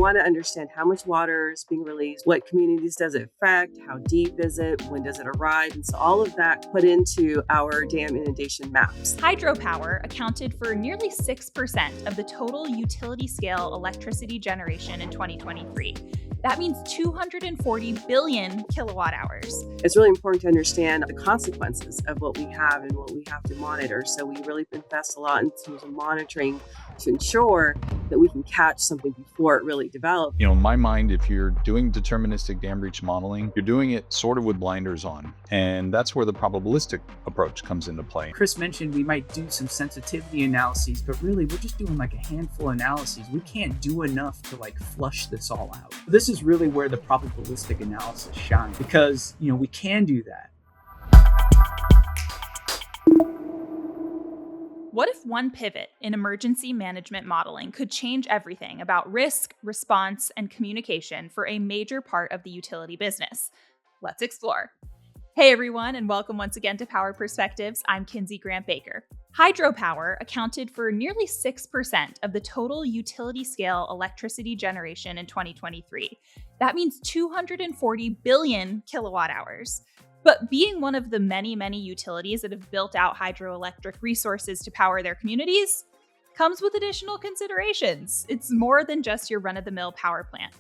want to understand how much water is being released, what communities does it affect, how deep is it, when does it arrive, and so all of that put into our dam inundation maps. Hydropower accounted for nearly 6% of the total utility-scale electricity generation in 2023. That means 240 billion kilowatt hours. It's really important to understand the consequences of what we have and what we have to monitor. So we really invest a lot in terms of monitoring to ensure that we can catch something before it really develops. In my mind, if you're doing deterministic dam breach modeling, you're doing it sort of with blinders on. And that's where the probabilistic approach comes into play. Chris mentioned we might do some sensitivity analyses, but really we're just doing like a handful of analyses. We can't do enough to flush this all out. This is really where the probabilistic analysis shines because, we can do that. What if one pivot in emergency management modeling could change everything about risk, response, and communication for a major part of the utility business? Let's explore. Hey everyone, and welcome once again to Power Perspectives. I'm Kinsey Grant Baker. Hydropower accounted for nearly 6% of the total utility-scale electricity generation in 2023. That means 240 billion kilowatt hours. But being one of the many, many utilities that have built out hydroelectric resources to power their communities comes with additional considerations. It's more than just your run-of-the-mill power plant.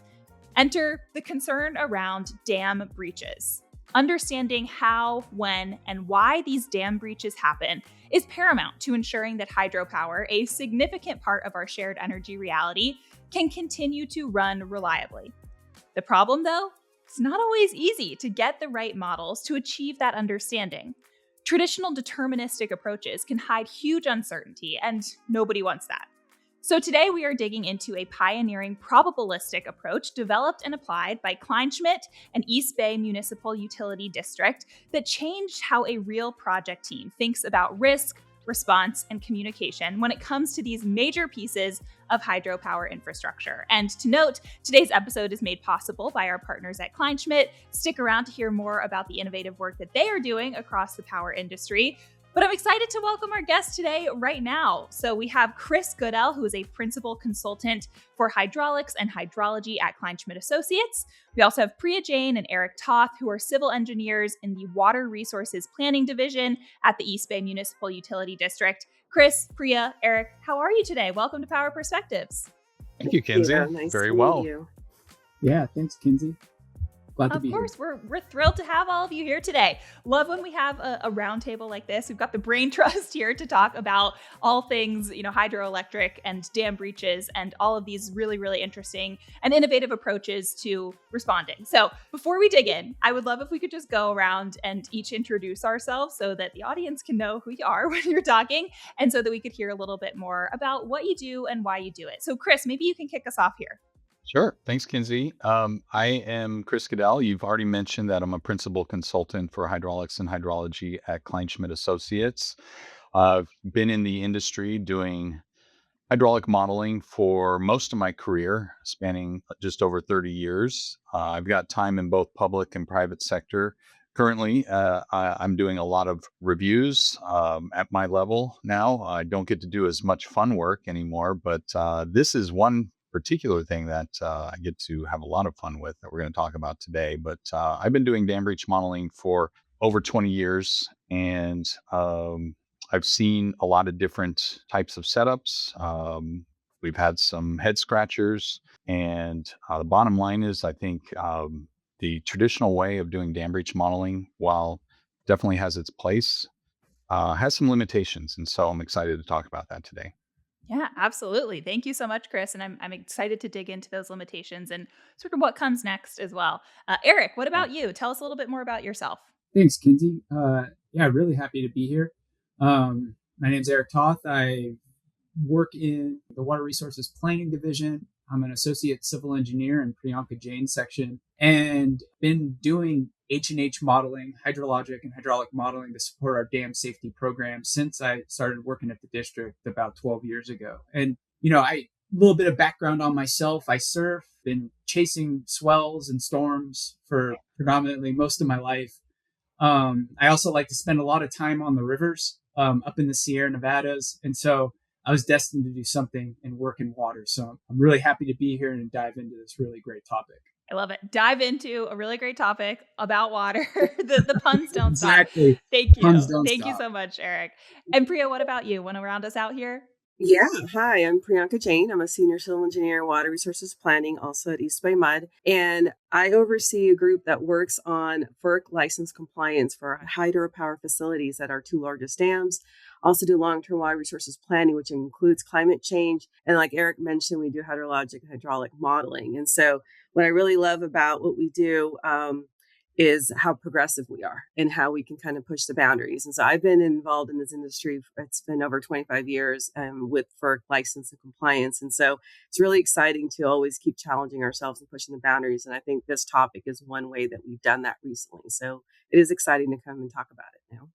Enter the concern around dam breaches. Understanding how, when, and why these dam breaches happen is paramount to ensuring that hydropower, a significant part of our shared energy reality, can continue to run reliably. The problem, though? It's not always easy to get the right models to achieve that understanding. Traditional deterministic approaches can hide huge uncertainty, and nobody wants that. So today we are digging into a pioneering probabilistic approach developed and applied by Kleinschmidt and East Bay Municipal Utility District that changed how a real project team thinks about risk, response, and communication when it comes to these major pieces of hydropower infrastructure. And to note, today's episode is made possible by our partners at Kleinschmidt. Stick around to hear more about the innovative work that they are doing across the power industry. But I'm excited to welcome our guest today right now. So we have Chris Goodell, who is a principal consultant for hydraulics and hydrology at Kleinschmidt Associates. We also have Priya, Jain, and Eric Toth, who are civil engineers in the Water Resources Planning Division at the East Bay Municipal Utility District. Chris, Priya, Eric, how are you today? Welcome to Power Perspectives. Thank you, Kinsey. Yeah, nice Very to meet well. you. Yeah, thanks, Kinsey. Glad to be here. Of course, we're thrilled to have all of you here today. Love when we have a roundtable like this. We've got the brain trust here to talk about all things, hydroelectric and dam breaches and all of these really, really interesting and innovative approaches to responding. So before we dig in, I would love if we could just go around and each introduce ourselves so that the audience can know who you are when you're talking and so that we could hear a little bit more about what you do and why you do it. So Chris, maybe you can kick us off here. Sure. Thanks, Kinsey. I am Chris Goodell. You've already mentioned that I'm a principal consultant for hydraulics and hydrology at Kleinschmidt Associates. I've been in the industry doing hydraulic modeling for most of my career, spanning just over 30 years. I've got time in both public and private sector. Currently, I'm doing a lot of reviews at my level now. I don't get to do as much fun work anymore, but this is one particular thing that I get to have a lot of fun with that we're going to talk about today. But I've been doing dam breach modeling for over 20 years, and I've seen a lot of different types of setups. We've had some head scratchers, and the bottom line is I think the traditional way of doing dam breach modeling, while definitely has its place, has some limitations. And so I'm excited to talk about that today. Yeah, absolutely. Thank you so much, Chris. And I'm excited to dig into those limitations and sort of what comes next as well. Eric, what about you? Tell us a little bit more about yourself. Thanks, Kinsey. Really happy to be here. My name's Eric Toth. I work in the Water Resources Planning Division. I'm an associate civil engineer in Priya section, and been doing H&H modeling, hydrologic and hydraulic modeling to support our dam safety program since I started working at the district about 12 years ago. And, a little bit of background on myself. I surf, been chasing swells and storms for predominantly most of my life. I also like to spend a lot of time on the rivers up in the Sierra Nevadas. And so I was destined to do something and work in water. So I'm really happy to be here and dive into this really great topic. I love it. Dive into a really great topic about water. The puns don't stop. Exactly. Thank you. Puns don't Thank you stop. so much, Eric. And Priya, what about you? Want to round us out here? Yeah, hi, I'm Priyanka Jain. I'm a senior civil engineer in water resources planning, also at East Bay Mud. And I oversee a group that works on FERC license compliance for hydropower facilities at our two largest dams. Also do long-term water resources planning, which includes climate change. And like Eric mentioned, we do hydrologic and hydraulic modeling. And so what I really love about what we do, is how progressive we are and how we can kind of push the boundaries. And so I've been involved in this industry. It's been over 25 years with FERC license and compliance. And so it's really exciting to always keep challenging ourselves and pushing the boundaries. And I think this topic is one way that we've done that recently. So it is exciting to come and talk about it now.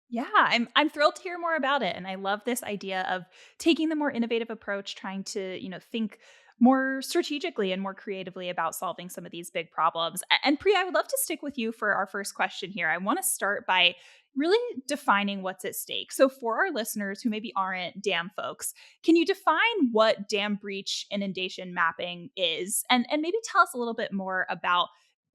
Yeah, I'm thrilled to hear more about it, and I love this idea of taking the more innovative approach, trying to think more strategically and more creatively about solving some of these big problems. And Priya, I would love to stick with you for our first question here. I want to start by really defining what's at stake. So, for our listeners who maybe aren't dam folks, can you define what dam breach inundation mapping is, and maybe tell us a little bit more about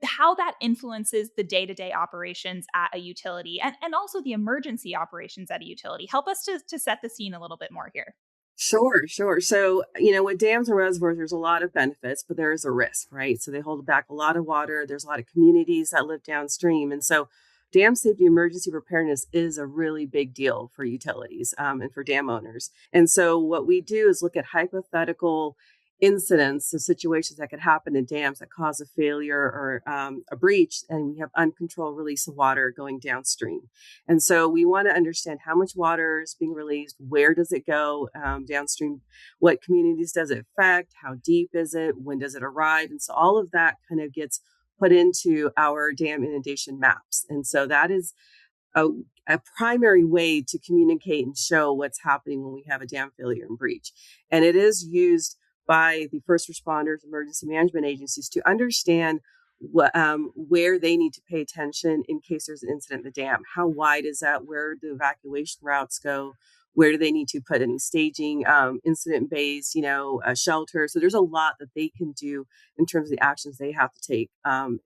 how that influences the day-to-day operations at a utility and also the emergency operations at a utility. Help us to set the scene a little bit more here. Sure, sure. So, with dams and reservoirs, there's a lot of benefits, but there is a risk, right? So they hold back a lot of water. There's a lot of communities that live downstream. And so dam safety emergency preparedness is a really big deal for utilities and for dam owners. And so what we do is look at hypothetical incidents, so situations that could happen in dams that cause a failure or a breach, and we have uncontrolled release of water going downstream. And so we want to understand how much water is being released, where does it go downstream, what communities does it affect, how deep is it, when does it arrive? And so all of that kind of gets put into our dam inundation maps. And so that is a, a primary way to communicate and show what's happening when we have a dam failure and breach. And it is used by the first responders, emergency management agencies to understand where they need to pay attention in case there's an incident in the dam. How wide is that? Where do evacuation routes go? Where do they need to put any staging, incident bays, shelter? So there's a lot that they can do in terms of the actions they have to take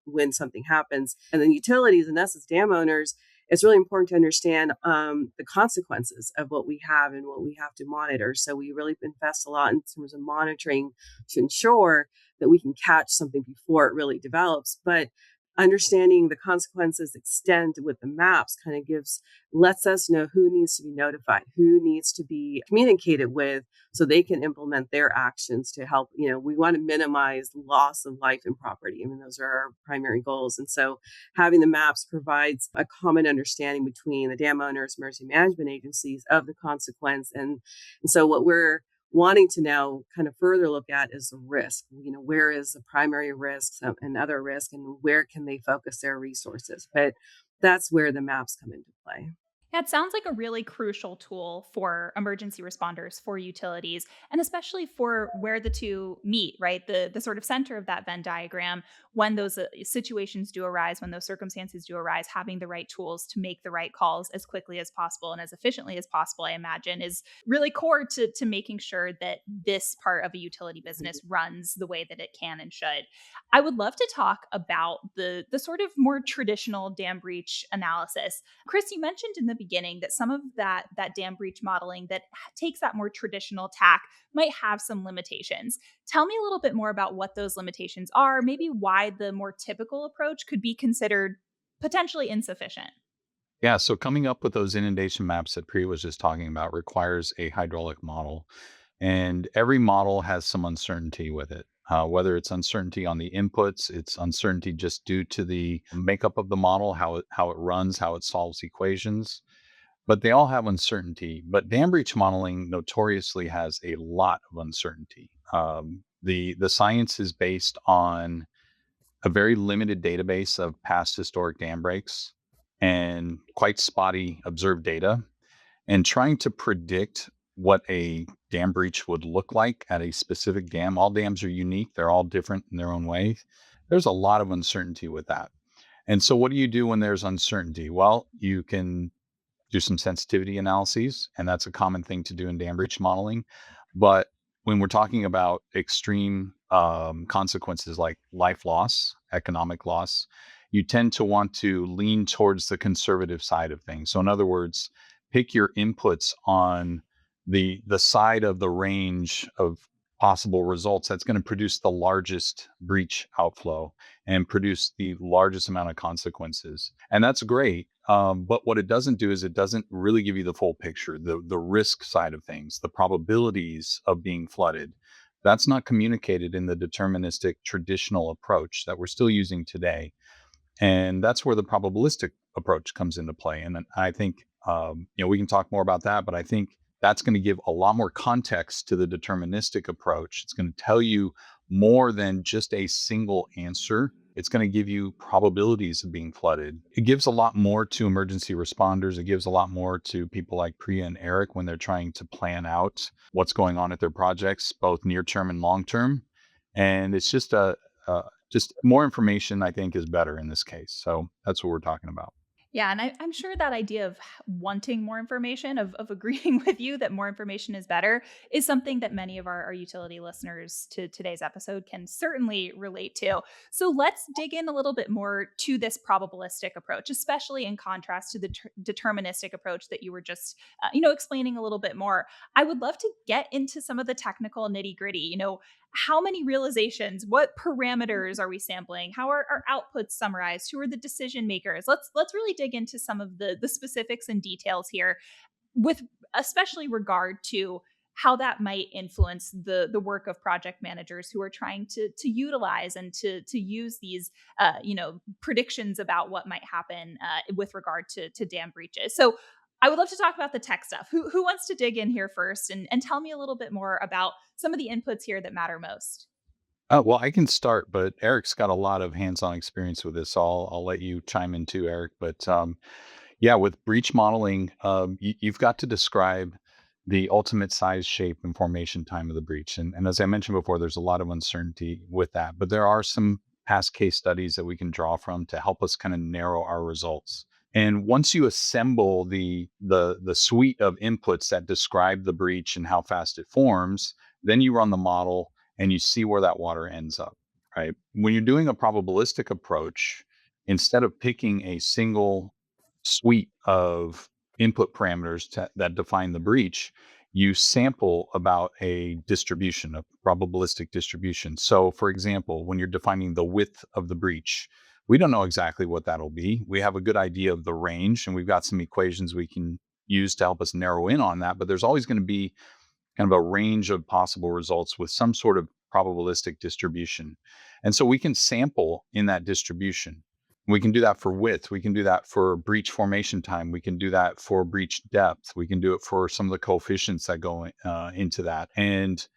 when something happens. And then utilities, and us as dam owners, it's really important to understand the consequences of what we have and what we have to monitor. So we really invest a lot in terms of monitoring to ensure that we can catch something before it really develops. But understanding the consequences extent with the maps kind of lets us know who needs to be notified, who needs to be communicated with so they can implement their actions to help. We want to minimize loss of life and property. I mean, those are our primary goals. And so having the maps provides a common understanding between the dam owners, emergency management agencies of the consequence. And so what we're wanting to now kind of further look at is the risk. Where is the primary risk and other risk, and where can they focus their resources? But that's where the maps come into play. Yeah, it sounds like a really crucial tool for emergency responders, for utilities, and especially for where the two meet, right? The sort of center of that Venn diagram when those situations do arise, when those circumstances do arise, having the right tools to make the right calls as quickly as possible and as efficiently as possible, I imagine, is really core to making sure that this part of a utility business runs the way that it can and should. I would love to talk about the sort of more traditional dam breach analysis. Chris, you mentioned in the beginning that some of that dam breach modeling that takes that more traditional tack might have some limitations. Tell me a little bit more about what those limitations are, maybe why the more typical approach could be considered potentially insufficient. Yeah, so coming up with those inundation maps that Priya was just talking about requires a hydraulic model. And every model has some uncertainty with it. Whether it's uncertainty on the inputs, it's uncertainty just due to the makeup of the model, how it runs, how it solves equations. But they all have uncertainty. But dam breach modeling notoriously has a lot of uncertainty. The science is based on a very limited database of past historic dam breaks and quite spotty observed data, and trying to predict what a dam breach would look like at a specific dam. All dams are unique, they're all different in their own way. There's a lot of uncertainty with that. And so what do you do when there's uncertainty? Well, you can do some sensitivity analyses, and that's a common thing to do in dam breach modeling. But when we're talking about extreme consequences like life loss, economic loss, you tend to want to lean towards the conservative side of things. So in other words, pick your inputs on the side of the range of possible results that's going to produce the largest breach outflow and produce the largest amount of consequences. And that's great. But what it doesn't do is it doesn't really give you the full picture, the risk side of things, the probabilities of being flooded. That's not communicated in the deterministic traditional approach that we're still using today. And that's where the probabilistic approach comes into play. And I think, we can talk more about that, but I think that's going to give a lot more context to the deterministic approach. It's going to tell you more than just a single answer. It's going to give you probabilities of being flooded. It gives a lot more to emergency responders. It gives a lot more to people like Priya and Eric when they're trying to plan out what's going on at their projects, both near term and long term. And it's just just more information, I think, is better in this case. So that's what we're talking about. Yeah, and I'm sure that idea of wanting more information, of agreeing with you that more information is better, is something that many of our utility listeners to today's episode can certainly relate to. So let's dig in a little bit more to this probabilistic approach, especially in contrast to the deterministic approach that you were just, explaining a little bit more. I would love to get into some of the technical nitty gritty. How many realizations, what parameters are we sampling, how are our outputs summarized, who are the decision makers? Let's really dig into some of the specifics and details here, with especially regard to how that might influence the work of project managers who are trying to utilize and to use these predictions about what might happen with regard to dam breaches. So I would love to talk about the tech stuff. Who wants to dig in here first and tell me a little bit more about some of the inputs here that matter most? Well, I can start, but Eric's got a lot of hands-on experience with this. So I'll let you chime in too, Eric. But yeah, with breach modeling, you've got to describe the ultimate size, shape, and formation time of the breach. And as I mentioned before, there's a lot of uncertainty with that. But there are some past case studies that we can draw from to help us kind of narrow our results. And once you assemble the suite of inputs that describe the breach and how fast it forms, then you run the model and you see where that water ends up, right? When you're doing a probabilistic approach, instead of picking a single suite of input parameters that define the breach, you sample about a distribution, a probabilistic distribution. So, for example, when you're defining the width of the breach, we don't know exactly what that'll be. We have a good idea of the range, and we've got some equations we can use to help us narrow in on that, but there's always going to be kind of a range of possible results with some sort of probabilistic distribution. And so we can sample in that distribution. We can do that for width. We can do that for breach formation time. We can do that for breach depth. We can do it for some of the coefficients that go into that. And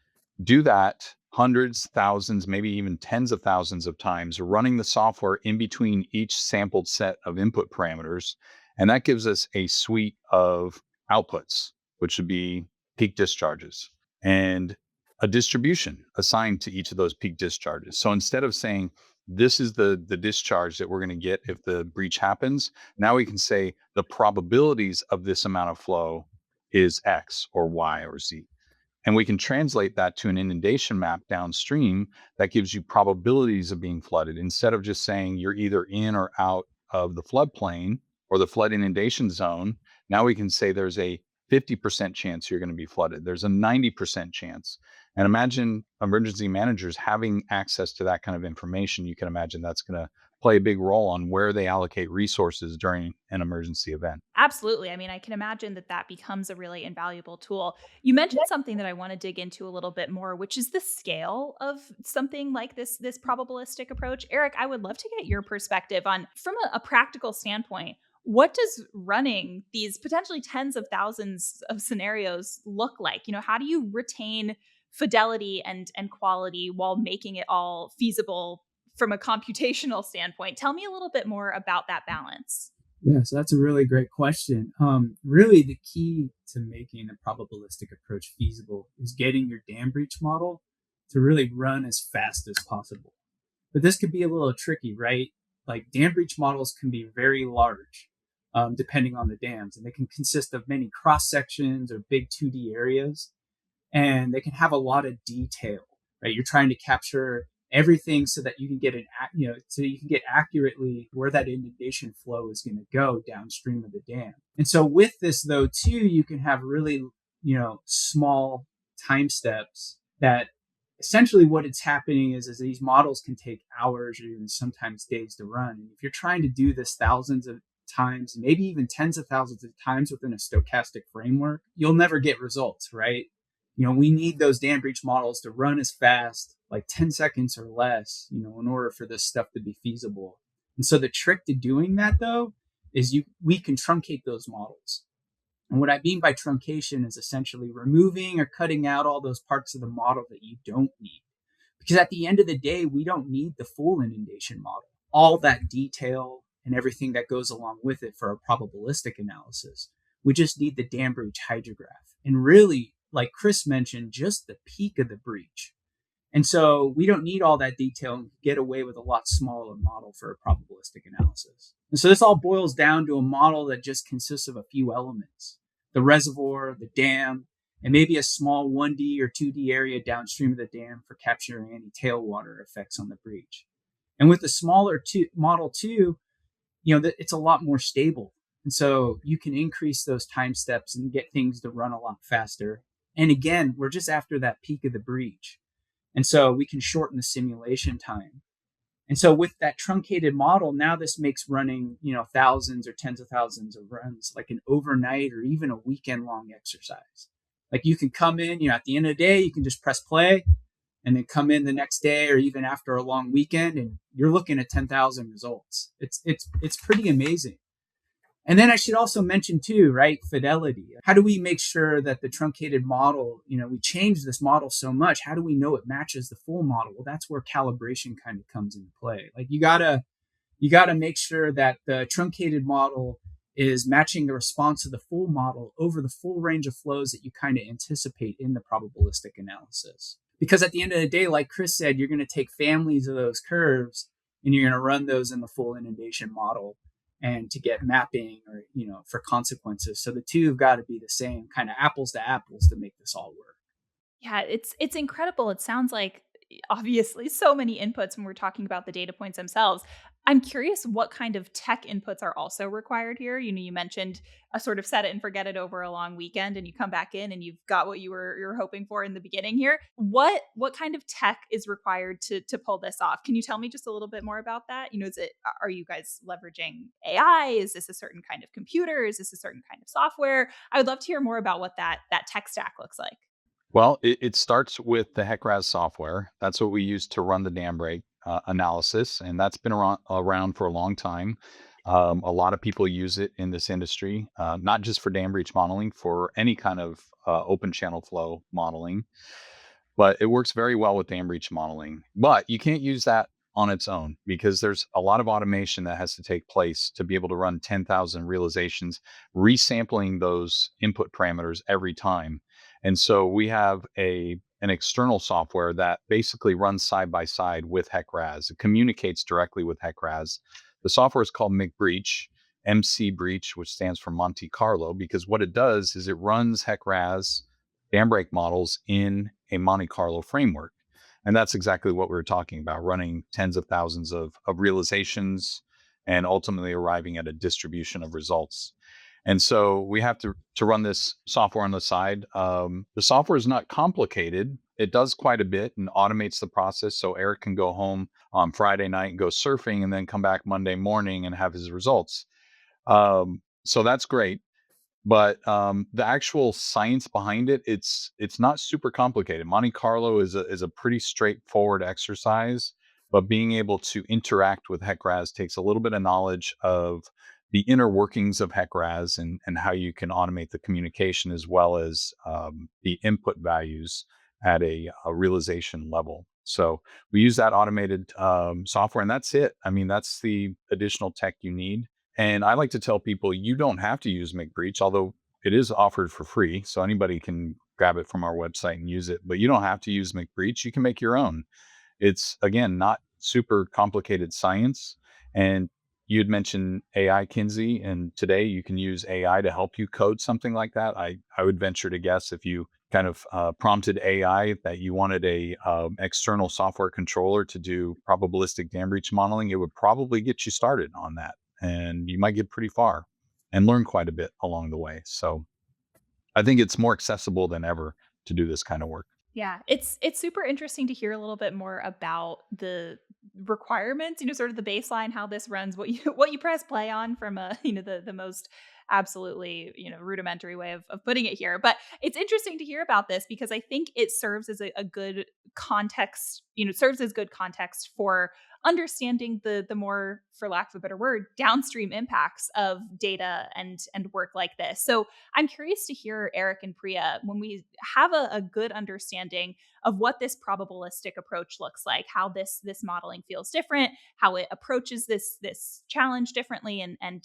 do that hundreds, thousands, maybe even tens of thousands of times, running the software in between each sampled set of input parameters. And that gives us a suite of outputs, which would be peak discharges and a distribution assigned to each of those peak discharges. So instead of saying, this is the discharge that we're going to get if the breach happens, now we can say the probabilities of this amount of flow is X or Y or Z. And we can translate that to an inundation map downstream that gives you probabilities of being flooded instead of just saying you're either in or out of the floodplain or the flood inundation zone. Now we can say there's a 50% chance you're going to be flooded. There's a 90% chance. And imagine emergency managers having access to that kind of information. You can imagine that's going to play a big role on where they allocate resources during an emergency event. Absolutely. I mean, I can imagine that becomes a really invaluable tool. You mentioned something that I want to dig into a little bit more, which is the scale of something like this probabilistic approach. Eric, I would love to get your perspective on, from a practical standpoint, what does running these potentially tens of thousands of scenarios look like? How do you retain fidelity and quality while making it all feasible from a computational standpoint? Tell me a little bit more about that balance. Yeah, so that's a really great question. Really, the key to making a probabilistic approach feasible is getting your dam breach model to really run as fast as possible. But this could be a little tricky, right? Like dam breach models can be very large. depending on the dams. And they can consist of many cross sections or big 2D areas, and they can have a lot of detail, right? You're trying to capture everything so that you can get so you can get accurately where that inundation flow is going to go downstream of the dam. And so with this though too, you can have really, small time steps that essentially what it's happening is these models can take hours or even sometimes days to run. And if you're trying to do this thousands of times, maybe even tens of thousands of times within a stochastic framework, you'll never get results, right? We need those dam breach models to run as fast, like 10 seconds or less, in order for this stuff to be feasible. And so the trick to doing that though is we can truncate those models. And what I mean by truncation is essentially removing or cutting out all those parts of the model that you don't need. Because at the end of the day, we don't need the full inundation model, all that detail and everything that goes along with it for a probabilistic analysis. We just need the dam breach hydrograph. And really, like Chris mentioned, just the peak of the breach. And so we don't need all that detail and get away with a lot smaller model for a probabilistic analysis. And so this all boils down to a model that just consists of a few elements: the reservoir, the dam, and maybe a small 1D or 2D area downstream of the dam for capturing any tailwater effects on the breach. And with the smaller model too, it's a lot more stable. And so you can increase those time steps and get things to run a lot faster. And again, we're just after that peak of the breach. And so we can shorten the simulation time. And so with that truncated model, now this makes running, thousands or tens of thousands of runs like an overnight or even a weekend long exercise. Like you can come in, at the end of the day, you can just press play and then come in the next day or even after a long weekend and you're looking at 10,000 results. It's pretty amazing. And then I should also mention too, right, fidelity. How do we make sure that the truncated model, we change this model so much, how do we know it matches the full model? Well, that's where calibration kind of comes into play. Like you gotta make sure that the truncated model is matching the response of the full model over the full range of flows that you kind of anticipate in the probabilistic analysis. Because at the end of the day, like Chris said, you're going to take families of those curves and you're going to run those in the full inundation model and to get mapping or, for consequences. So the two have got to be the same, kind of apples to apples, to make this all work. Yeah, it's incredible. It sounds like obviously so many inputs when we're talking about the data points themselves. I'm curious what kind of tech inputs are also required here. You mentioned a sort of set it and forget it over a long weekend and you come back in and you've got what you're hoping for in the beginning here. What kind of tech is required to pull this off? Can you tell me just a little bit more about that? Are you guys leveraging AI? Is this a certain kind of computer? Is this a certain kind of software? I would love to hear more about what that tech stack looks like. Well, it starts with the HECRAS software. That's what we use to run the dam break analysis, and that's been around for a long time. A lot of people use it in this industry, not just for dam breach modeling, for any kind of open channel flow modeling. But it works very well with dam breach modeling. But you can't use that on its own because there's a lot of automation that has to take place to be able to run 10,000 realizations, resampling those input parameters every time. And so we have an external software that basically runs side by side with HECRAS. It communicates directly with HECRAS. The software is called McBreach, MC Breach, which stands for Monte Carlo, because what it does is it runs HECRAS dam break models in a Monte Carlo framework. And that's exactly what we were talking about, running tens of thousands of realizations and ultimately arriving at a distribution of results. And so we have to run this software on the side. The software is not complicated. It does quite a bit and automates the process. So Eric can go home on Friday night and go surfing and then come back Monday morning and have his results. So that's great. But the actual science behind it, it's not super complicated. Monte Carlo is a pretty straightforward exercise, but being able to interact with HECRAS takes a little bit of knowledge of the inner workings of HECRAS and how you can automate the communication as well as the input values at a realization level. So we use that automated software, and that's it. I mean, that's the additional tech you need. And I like to tell people you don't have to use McBreach, although it is offered for free. So anybody can grab it from our website and use it, but you don't have to use McBreach. You can make your own. It's, again, not super complicated science. And You'd mentioned AI, Kinsey, and today you can use AI to help you code something like that. I would venture to guess if you kind of prompted AI that you wanted a external software controller to do probabilistic dam breach modeling, it would probably get you started on that, and you might get pretty far and learn quite a bit along the way. So I think it's more accessible than ever to do this kind of work. Yeah, it's super interesting to hear a little bit more about the requirements, sort of the baseline, how this runs, what you what you press play on from a, the most absolutely, rudimentary way of putting it here. But it's interesting to hear about this because I think it serves as a good context, serves as good context for understanding the more, for lack of a better word, downstream impacts of data and work like this. So I'm curious to hear, Eric and Priya, when we have a good understanding of what this probabilistic approach looks like, how this modeling feels different, how it approaches this challenge differently, and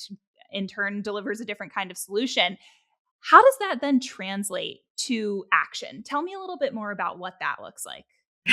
in turn delivers a different kind of solution. How does that then translate to action? Tell me a little bit more about what that looks like.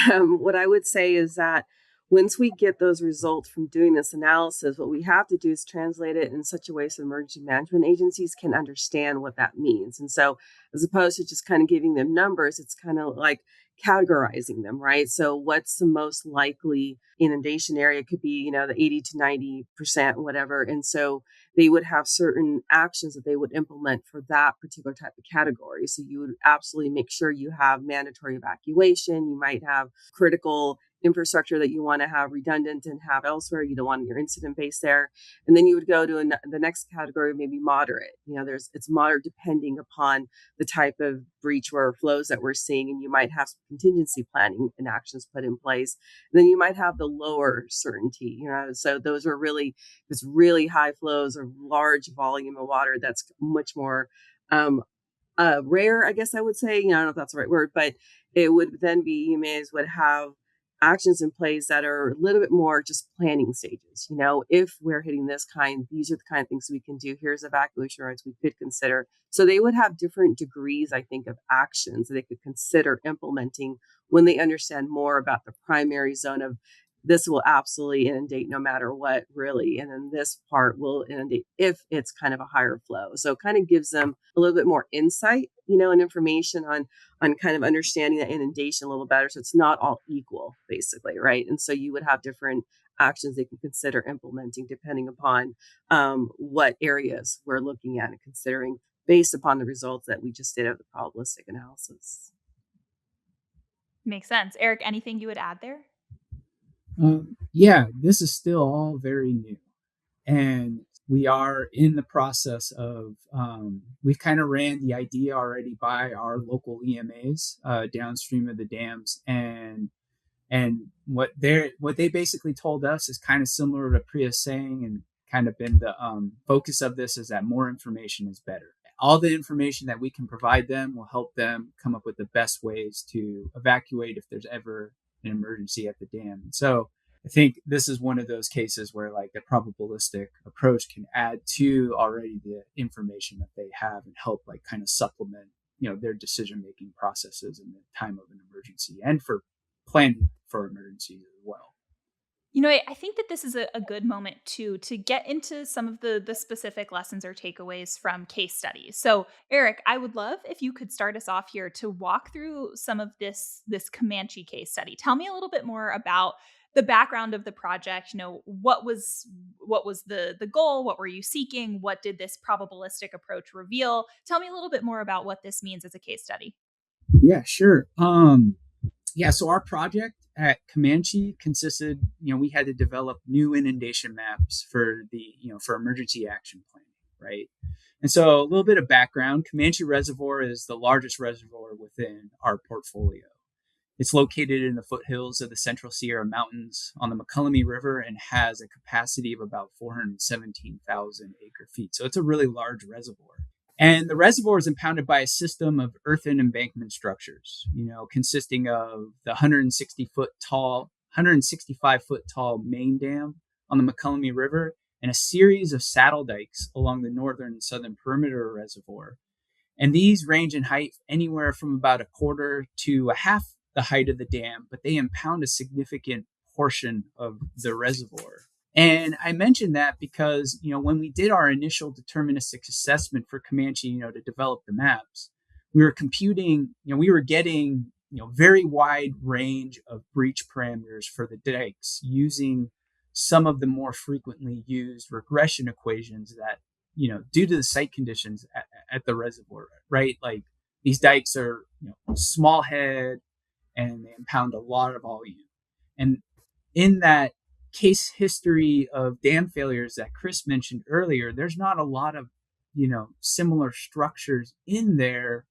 What I would say is that once we get those results from doing this analysis, what we have to do is translate it in such a way so emergency management agencies can understand what that means. And so, as opposed to just kind of giving them numbers, it's kind of like categorizing them, right? So, what's the most likely inundation area? It could be, the 80 to 90%, whatever. And so, they would have certain actions that they would implement for that particular type of category. So you would absolutely make sure you have mandatory evacuation. You might have critical infrastructure that you want to have redundant and have elsewhere. You don't want your incident base there. And then you would go to the next category, maybe moderate. It's moderate depending upon the type of breach or flows that we're seeing. And you might have some contingency planning and actions put in place. And then you might have the lower certainty, so those are really, it's really high flows or large volume of water that's much more rare, I guess I would say. I don't know if that's the right word, but it would then be, you may as well have actions in place that are a little bit more just planning stages. If we're hitting this kind, these are the kind of things we can do. Here's evacuation routes we could consider. So they would have different degrees, I think, of actions that they could consider implementing when they understand more about the primary zone of this will absolutely inundate no matter what, really. And then this part will inundate if it's kind of a higher flow. So it kind of gives them a little bit more insight, and information on kind of understanding that inundation a little better. So it's not all equal, basically, right? And so you would have different actions they can consider implementing depending upon what areas we're looking at and considering based upon the results that we just did of the probabilistic analysis. Makes sense. Eric, anything you would add there? Yeah, this is still all very new. And we are in the process of, we've kind of ran the idea already by our local EMAs downstream of the dams. And what they basically told us is kind of similar to Priya's saying, and kind of been the focus of this is that more information is better. All the information that we can provide them will help them come up with the best ways to evacuate if there's ever an emergency at the dam. And so I think this is one of those cases where like the probabilistic approach can add to already the information that they have and help like kind of supplement, their decision-making processes in the time of an emergency and for planning for emergencies as well. I think that this is a good moment too to get into some of the specific lessons or takeaways from case studies. So, Eric, I would love if you could start us off here to walk through some of this Comanche case study. Tell me a little bit more about the background of the project. What was the goal? What were you seeking? What did this probabilistic approach reveal? Tell me a little bit more about what this means as a case study. Yeah, sure. So our project at Comanche consisted, we had to develop new inundation maps for for emergency action planning, right? And so a little bit of background, Comanche Reservoir is the largest reservoir within our portfolio. It's located in the foothills of the Central Sierra Mountains on the McCullummy River and has a capacity of about 417,000 acre feet. So it's a really large reservoir. And the reservoir is impounded by a system of earthen embankment structures, consisting of the 165 foot tall main dam on the McCullummy River and a series of saddle dikes along the northern and southern perimeter of the reservoir. And these range in height anywhere from about a quarter to a half the height of the dam, but they impound a significant portion of the reservoir. And I mentioned that because, when we did our initial deterministic assessment for Comanche, to develop the maps, we were computing, we were getting, very wide range of breach parameters for the dikes using some of the more frequently used regression equations that, due to the site conditions at the reservoir, right? Like these dikes are, small head and they impound a lot of volume. And in that case history of dam failures that Chris mentioned earlier, there's not a lot of, similar structures in there.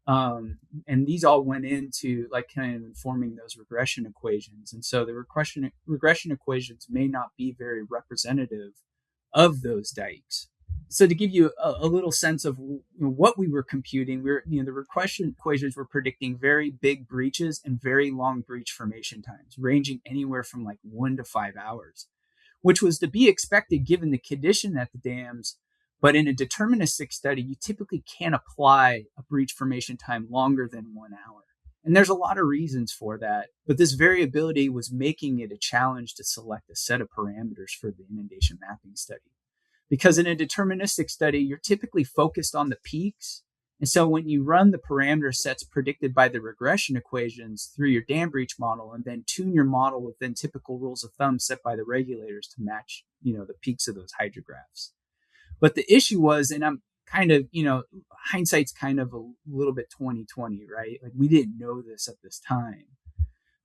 And these all went into like kind of informing those regression equations. And so the regression equations may not be very representative of those dikes. So to give you a little sense of what we were computing, the regression equations were predicting very big breaches and very long breach formation times, ranging anywhere from like 1 to 5 hours, which was to be expected given the condition at the dams. But in a deterministic study, you typically can't apply a breach formation time longer than 1 hour. And there's a lot of reasons for that, but this variability was making it a challenge to select a set of parameters for the inundation mapping study. Because in a deterministic study, you're typically focused on the peaks. And so when you run the parameter sets predicted by the regression equations through your dam breach model and then tune your model within typical rules of thumb set by the regulators to match, the peaks of those hydrographs. But the issue was, and I'm kind of, hindsight's kind of a little bit 2020, right? Like we didn't know this at this time.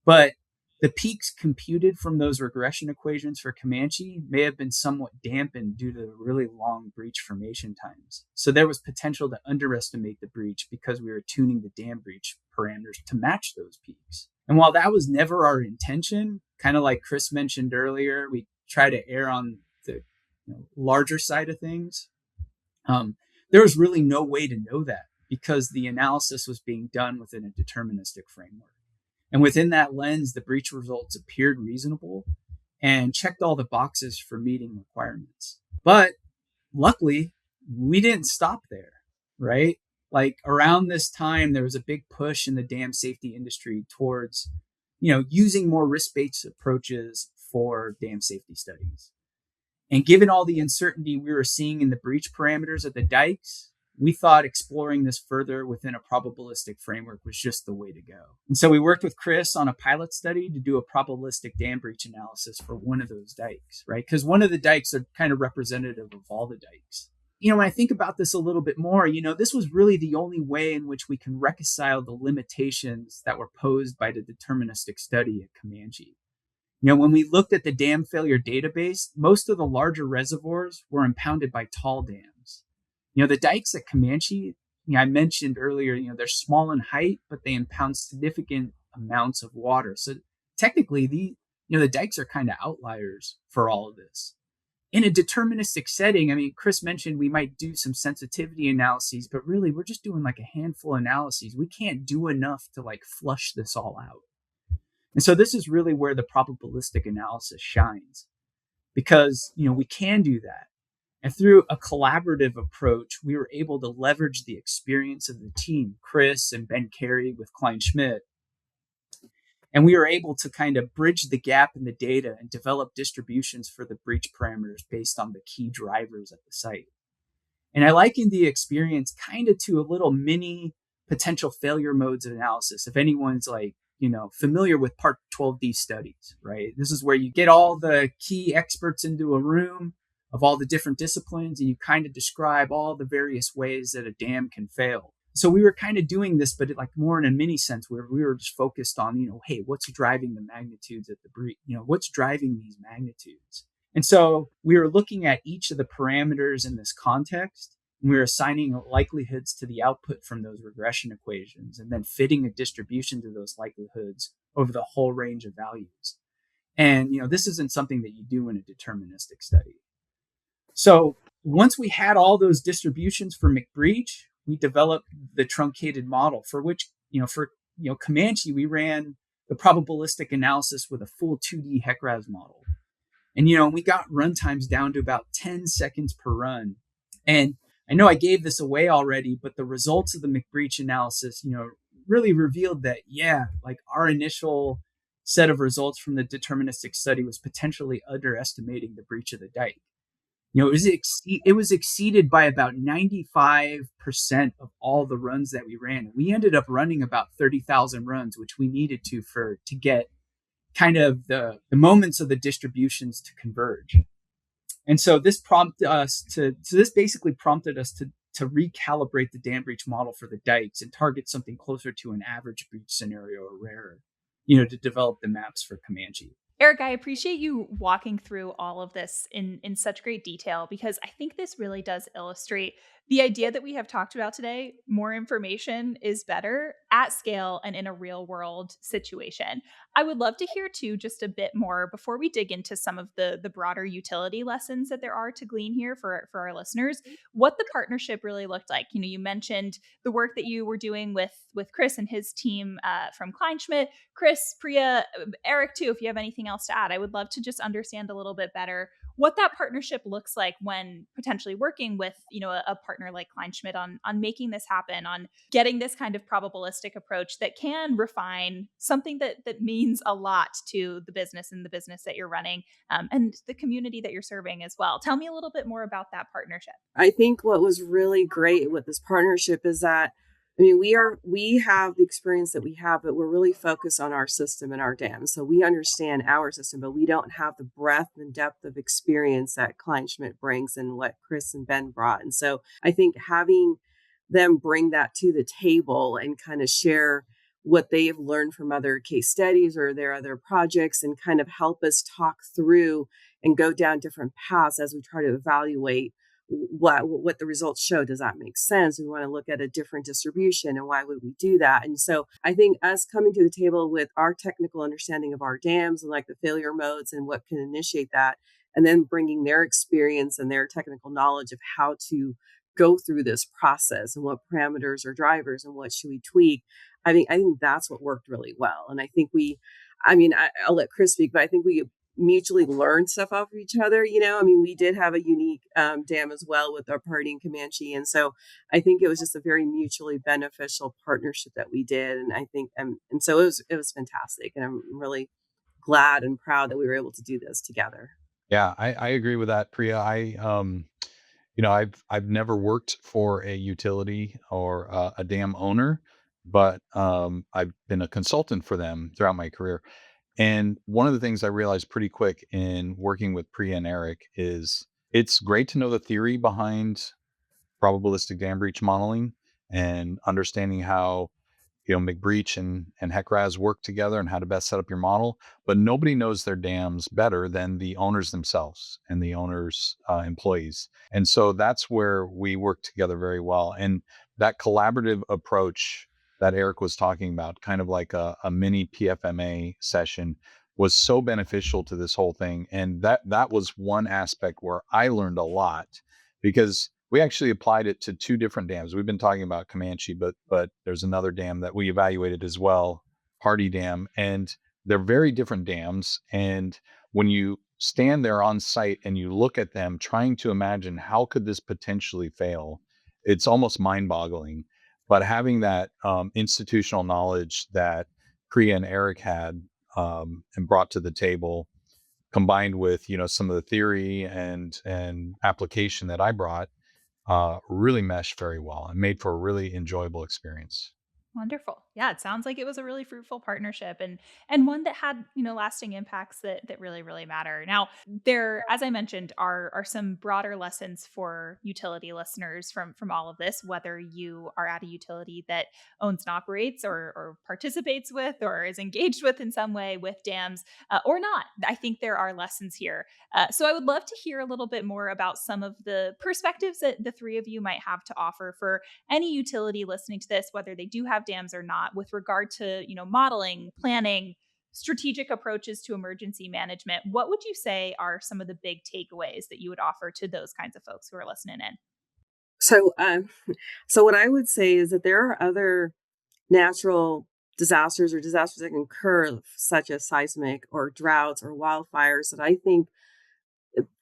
But the peaks computed from those regression equations for Comanche may have been somewhat dampened due to the really long breach formation times. So there was potential to underestimate the breach because we were tuning the dam breach parameters to match those peaks. And while that was never our intention, kind of like Chris mentioned earlier, we try to err on the larger side of things. There was really no way to know that because the analysis was being done within a deterministic framework. And within that lens, the breach results appeared reasonable and checked all the boxes for meeting requirements. But luckily, we didn't stop there, right? Like around this time, there was a big push in the dam safety industry towards, using more risk-based approaches for dam safety studies. And given all the uncertainty we were seeing in the breach parameters of the dikes, we thought exploring this further within a probabilistic framework was just the way to go. And so we worked with Chris on a pilot study to do a probabilistic dam breach analysis for one of those dikes, right? Because one of the dikes are kind of representative of all the dikes. When I think about this a little bit more, this was really the only way in which we can reconcile the limitations that were posed by the deterministic study at Comanche. When we looked at the dam failure database, most of the larger reservoirs were impounded by tall dams. The dikes at Comanche, I mentioned earlier, they're small in height, but they impound significant amounts of water. So technically, the dikes are kind of outliers for all of this. In a deterministic setting, Chris mentioned we might do some sensitivity analyses, but really we're just doing like a handful of analyses. We can't do enough to like flush this all out. And so this is really where the probabilistic analysis shines because, we can do that. And through a collaborative approach, we were able to leverage the experience of the team, Chris and Ben Carey with Kleinschmidt. And we were able to kind of bridge the gap in the data and develop distributions for the breach parameters based on the key drivers at the site. And I likened the experience kind of to a little mini potential failure modes analysis. If anyone's like, familiar with Part 12D studies, right? This is where you get all the key experts into a room of all the different disciplines, and you kind of describe all the various ways that a dam can fail. So we were kind of doing this, but like more in a mini sense where we were just focused on, hey, what's driving the magnitudes at the breach? What's driving these magnitudes? And so we were looking at each of the parameters in this context. And we were assigning likelihoods to the output from those regression equations and then fitting a distribution to those likelihoods over the whole range of values. And, this isn't something that you do in a deterministic study. So once we had all those distributions for McBreach, we developed the truncated model for which, for Comanche, we ran the probabilistic analysis with a full 2D HEC-RAS model. And, we got run times down to about 10 seconds per run. And I know I gave this away already, but the results of the McBreach analysis, really revealed that, like our initial, set of results from the deterministic study was potentially underestimating the breach of the dike. It was exceeded by about 95% of all the runs that we ran. We ended up running about 30,000 runs, which we needed to get kind of the moments of the distributions to converge. And so this basically prompted us to recalibrate the dam breach model for the dikes and target something closer to an average breach scenario or rarer, to develop the maps for Comanche. Eric, I appreciate you walking through all of this in such great detail, because I think this really does illustrate the idea that we have talked about today. More information is better at scale and in a real world situation. I would love to hear too just a bit more before we dig into some of the broader utility lessons that there are to glean here for our listeners, what the partnership really looked like. You mentioned the work that you were doing with Chris and his team from Kleinschmidt. Chris, Priya, Eric too, if you have anything else to add, I would love to just understand a little bit better what that partnership looks like when potentially working with, a partner like Kleinschmidt on making this happen, on getting this kind of probabilistic approach that can refine something that means a lot to the business and the business that you're running, and the community that you're serving as well. Tell me a little bit more about that partnership. I think what was really great with this partnership is that, we have the experience that we have, but we're really focused on our system and our dams. So we understand our system, but we don't have the breadth and depth of experience that Kleinschmidt brings and what Chris and Ben brought. And so I think having them bring that to the table and kind of share what they've learned from other case studies or their other projects and kind of help us talk through and go down different paths as we try to evaluate what the results show. Does that make sense? We want to look at a different distribution, and why would we do that? And so I think us coming to the table with our technical understanding of our dams and like the failure modes and what can initiate that, and then bringing their experience and their technical knowledge of how to go through this process and what parameters are drivers and what should we tweak. I think that's what worked really well. And I think I'll let Chris speak, but I think we mutually learn stuff off of each other. We did have a unique dam as well with our party in Comanche. And so I think it was just a very mutually beneficial partnership that we did. And I think, and so it was fantastic. And I'm really glad and proud that we were able to do this together. Yeah, I agree with that, Priya. I've never worked for a utility or a dam owner, but I've been a consultant for them throughout my career. And one of the things I realized pretty quick in working with Priya and Eric is it's great to know the theory behind probabilistic dam breach modeling and understanding how McBreach and HECRAS work together and how to best set up your model. But nobody knows their dams better than the owners themselves and the owners' employees. And so that's where we work together very well. And that collaborative approach that Eric was talking about, kind of like a mini PFMA session, was so beneficial to this whole thing. And that was one aspect where I learned a lot, because we actually applied it to two different dams. We've been talking about Comanche, but there's another dam that we evaluated as well, Hardy Dam, and they're very different dams. And when you stand there on site and you look at them, trying to imagine how could this potentially fail, it's almost mind-boggling. But having that institutional knowledge that Priya and Eric had and brought to the table, combined with some of the theory and application that I brought, really meshed very well and made for a really enjoyable experience. Wonderful. Yeah, it sounds like it was a really fruitful partnership, and one that had, lasting impacts that really, really matter. Now, there, as I mentioned, are some broader lessons for utility listeners from all of this, whether you are at a utility that owns and operates or participates with or is engaged with in some way with dams, or not. I think there are lessons here. So I would love to hear a little bit more about some of the perspectives that the three of you might have to offer for any utility listening to this, whether they do have dams or not, with regard to, modeling, planning, strategic approaches to emergency management. What would you say are some of the big takeaways that you would offer to those kinds of folks who are listening in? So what I would say is that there are other natural disasters or disasters that can occur, such as seismic or droughts or wildfires, that I think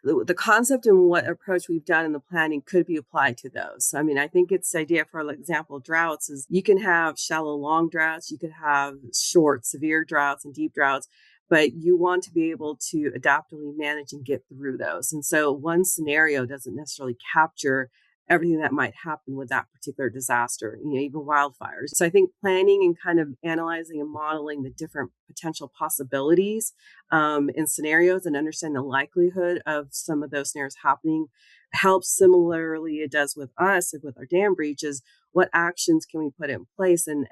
the concept and what approach we've done in the planning could be applied to those. So, I mean, I think it's the idea, for example, droughts is you can have shallow, long droughts, you could have short, severe droughts and deep droughts, but you want to be able to adaptively manage and get through those. And so one scenario doesn't necessarily capture everything that might happen with that particular disaster, even wildfires. So I think planning and kind of analyzing and modeling the different potential possibilities in scenarios and understand the likelihood of some of those scenarios happening helps. Similarly, it does with us and with our dam breaches. What actions can we put in place, and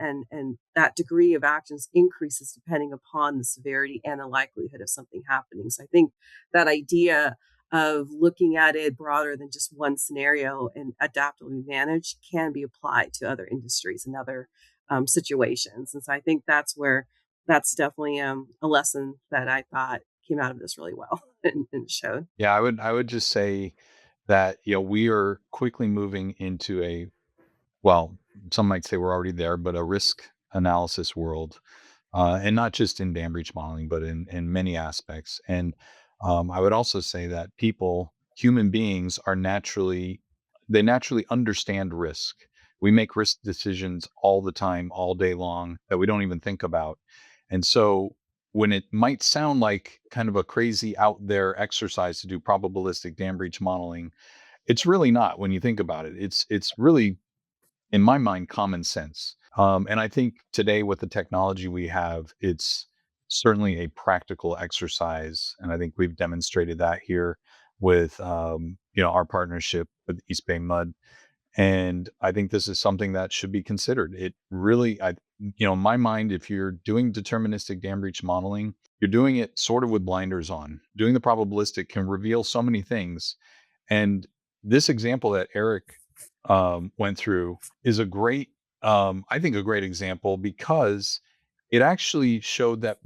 that degree of actions increases depending upon the severity and the likelihood of something happening. So I think that idea of looking at it broader than just one scenario and adaptively managed can be applied to other industries and other situations. And so I think that's definitely a lesson that I thought came out of this really well and showed. Yeah, I would just say that, we are quickly moving into well, some might say we're already there, but a risk analysis world, and not just in dam breach modeling, but in many aspects. And I would also say that human beings, they naturally understand risk. We make risk decisions all the time, all day long, that we don't even think about. And so when it might sound like kind of a crazy out there exercise to do probabilistic dam breach modeling, it's really not when you think about it. It's really, in my mind, common sense. And I think today, with the technology we have, it's certainly a practical exercise, and I think we've demonstrated that here with our partnership with East Bay Mud. And I think this is something that should be considered. It really, in my mind, if you're doing deterministic dam breach modeling, you're doing it sort of with blinders on. Doing the probabilistic can reveal so many things, and this example that Eric went through is I think, a great example, because it actually showed that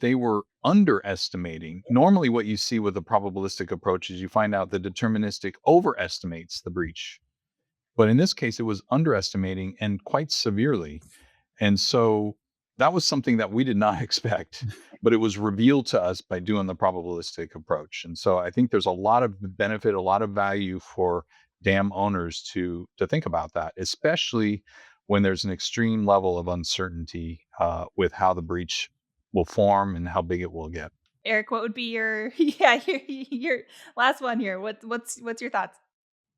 they were underestimating. Normally, what you see with the probabilistic approach is you find out the deterministic overestimates the breach, but in this case, it was underestimating, and quite severely. And so that was something that we did not expect, but it was revealed to us by doing the probabilistic approach. And so I think there's a lot of benefit, a lot of value for dam owners to think about that, especially when there's an extreme level of uncertainty with how the breach will form and how big it will get. Eric, what would be your your last one here? What's your thoughts?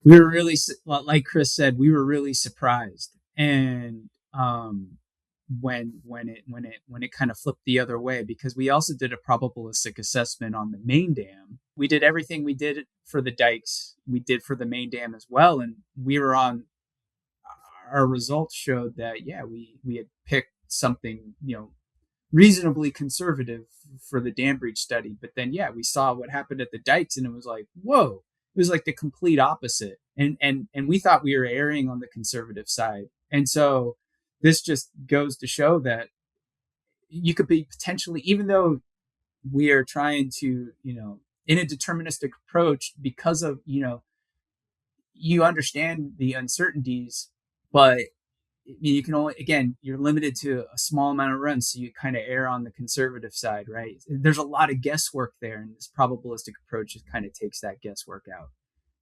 We were really, like Chris said, we were really surprised. And when it kind of flipped the other way, because we also did a probabilistic assessment on the main dam. We did everything we did for the dikes, we did for the main dam as well. And we were on our results showed that, yeah, we had picked something, reasonably conservative for the dam breach study. But then, yeah, we saw what happened at the dikes, and it was like, whoa, it was like the complete opposite. And we thought we were erring on the conservative side. And so this just goes to show that you could be potentially, even though we are trying to, in a deterministic approach, because of, you understand the uncertainties, but you can only, again, you're limited to a small amount of runs, so you kind of err on the conservative side, right? There's a lot of guesswork there, and this probabilistic approach just kind of takes that guesswork out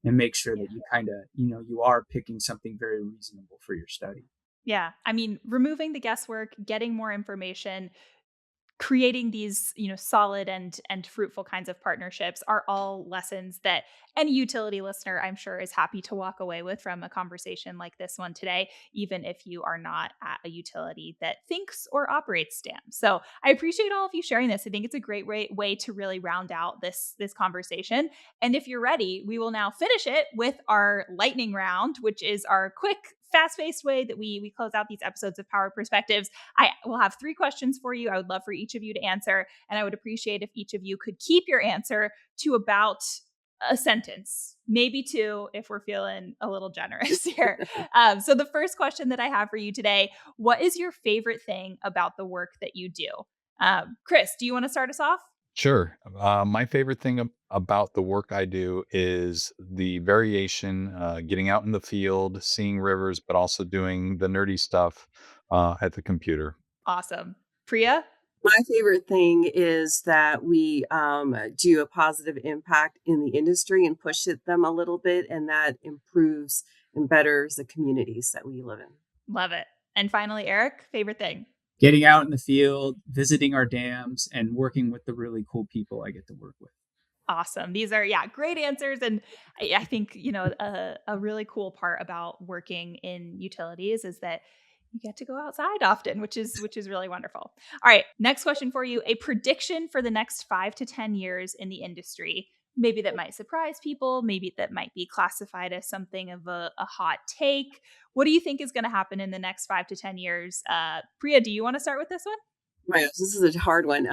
and makes sure that you kind of, you are picking something very reasonable for your study. Yeah. I mean, removing the guesswork, getting more information, creating these, solid and fruitful kinds of partnerships are all lessons that any utility listener, I'm sure, is happy to walk away with from a conversation like this one today, even if you are not at a utility that thinks or operates dams. So I appreciate all of you sharing this. I think it's a great way to really round out this conversation. And if you're ready, we will now finish it with our lightning round, which is our quick, fast-paced way that we close out these episodes of Power Perspectives. I will have 3 questions for you. I would love for each of you to answer, and I would appreciate if each of you could keep your answer to about a sentence, maybe 2 if we're feeling a little generous here. So the first question that I have for you today: what is your favorite thing about the work that you do? Chris, do you want to start us off? Sure. My favorite thing about the work I do is the variation, getting out in the field, seeing rivers, but also doing the nerdy stuff at the computer. Awesome. Priya? My favorite thing is that we do a positive impact in the industry and push it them a little bit, and that improves and betters the communities that we live in. Love it. And finally, Eric, favorite thing? Getting out in the field, visiting our dams, and working with the really cool people I get to work with. Awesome. These are, yeah, great answers. And I think, a really cool part about working in utilities is that you get to go outside often, which is really wonderful. All right. Next question for you. A prediction for the next 5 to 10 years in the industry. Maybe that might surprise people. Maybe that might be classified as something of a hot take. What do you think is going to happen in the next 5 to 10 years? Priya, do you want to start with this one? Right, this is a hard one.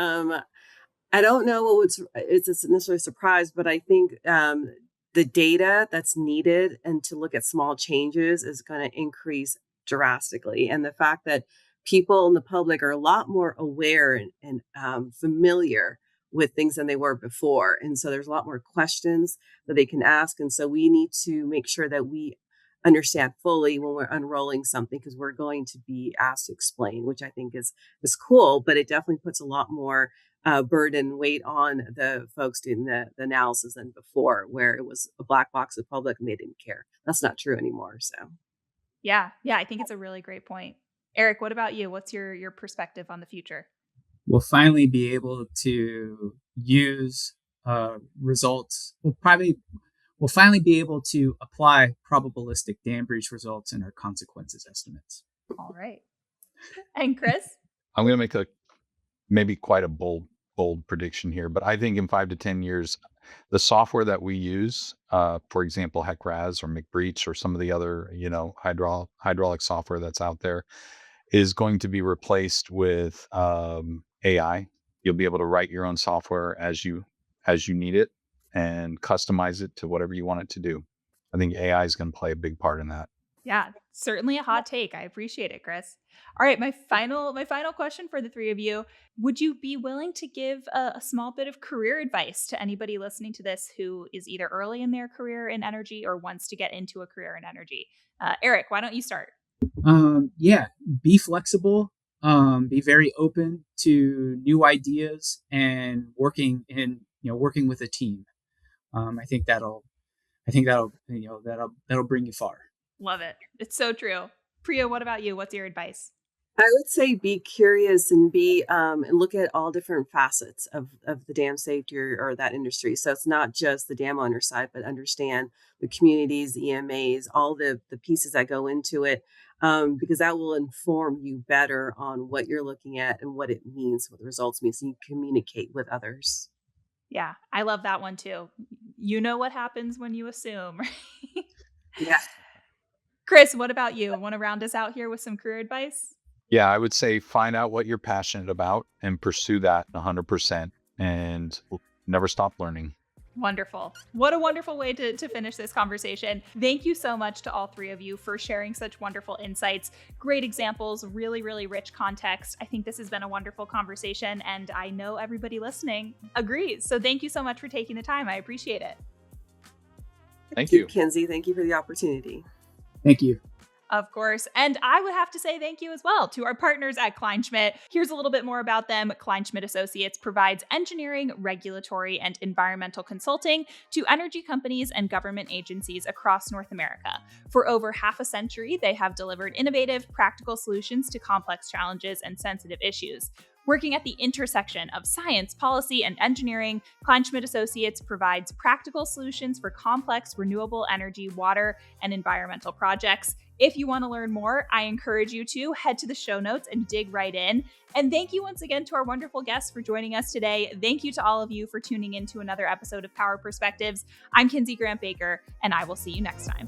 I don't know what it's necessarily a surprise, but I think the data that's needed and to look at small changes is going to increase drastically. And the fact that people in the public are a lot more aware and familiar with things than they were before. And so there's a lot more questions that they can ask. And so we need to make sure that we understand fully when we're unrolling something because we're going to be asked to explain, which I think is cool, but it definitely puts a lot more burden weight on the folks doing the analysis than before, where it was a black box of public and they didn't care. That's not true anymore. So Yeah. Yeah. I think it's a really great point. Eric, what about you? What's your perspective on the future? We'll finally be able to use results. We'll finally be able to apply probabilistic dam breach results in our consequences estimates. All right. And Chris? I'm going to make maybe quite a bold prediction here, but I think in 5 to 10 years, the software that we use, for example, HECRAS or McBreach or some of the other, hydraulic software that's out there, is going to be replaced with AI. You'll be able to write your own software as you need it and customize it to whatever you want it to do. I think AI is going to play a big part in that. Yeah, certainly a hot take. I appreciate it, Chris. All right, my final question for the three of you. Would you be willing to give a small bit of career advice to anybody listening to this who is either early in their career in energy or wants to get into a career in energy? Eric, why don't you start? Yeah, be flexible. Be very open to new ideas and working with a team. I think that'll bring you far. Love it. It's so true. Priya, what about you? What's your advice? I would say be curious and be and look at all different facets of the dam safety or that industry. So it's not just the dam owner side, but understand the communities, the EMAs, all the pieces that go into it, because that will inform you better on what you're looking at and what it means, what the results mean, so you communicate with others. Yeah, I love that one too. You know what happens when you assume, right? Yeah. Chris, what about you? Want to round us out here with some career advice? Yeah, I would say find out what you're passionate about and pursue that 100% and never stop learning. Wonderful. What a wonderful way to finish this conversation. Thank you so much to all three of you for sharing such wonderful insights, great examples, really, really rich context. I think this has been a wonderful conversation, and I know everybody listening agrees. So thank you so much for taking the time. I appreciate it. Thank you. Kinsey, thank you for the opportunity. Thank you. Of course. And I would have to say thank you as well to our partners at Kleinschmidt. Here's a little bit more about them. Kleinschmidt Associates provides engineering, regulatory, and environmental consulting to energy companies and government agencies across North America. For over half a century, they have delivered innovative, practical solutions to complex challenges and sensitive issues. Working at the intersection of science, policy, and engineering, Kleinschmidt Associates provides practical solutions for complex renewable energy, water, and environmental projects. If you want to learn more, I encourage you to head to the show notes and dig right in. And thank you once again to our wonderful guests for joining us today. Thank you to all of you for tuning in to another episode of Power Perspectives. I'm Kinsey Grant Baker, and I will see you next time.